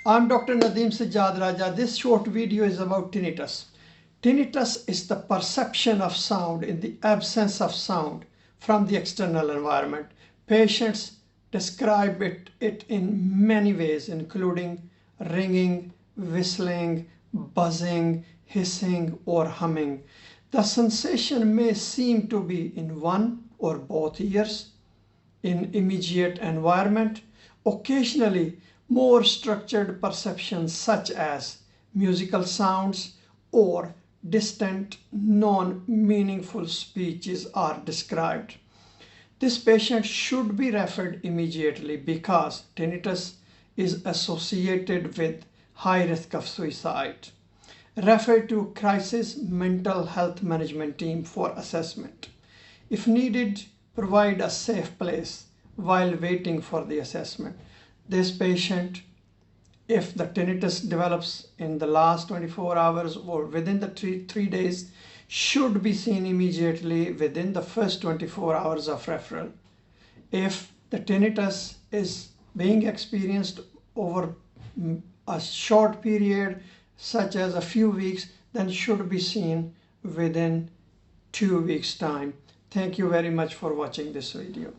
I'm Dr. Nadeem Sajjad Raja. This short video is about tinnitus. Tinnitus is the perception of sound in the absence of sound from the external environment. Patients describe it in many ways, including ringing, whistling, buzzing, hissing, or humming. The sensation may seem to be in one or both ears, in immediate environment, occasionally more structured perceptions such as musical sounds or distant non-meaningful speeches are described. This patient should be referred immediately because tinnitus is associated with high risk of suicide. Refer to crisis mental health management team for assessment. If needed, provide a safe place while waiting for the assessment. This patient, if the tinnitus develops in the last 24 hours or within the three days, should be seen immediately within the first 24 hours of referral. If the tinnitus is being experienced over a short period, such as a few weeks, then should be seen within 2 weeks' time. Thank you very much for watching this video.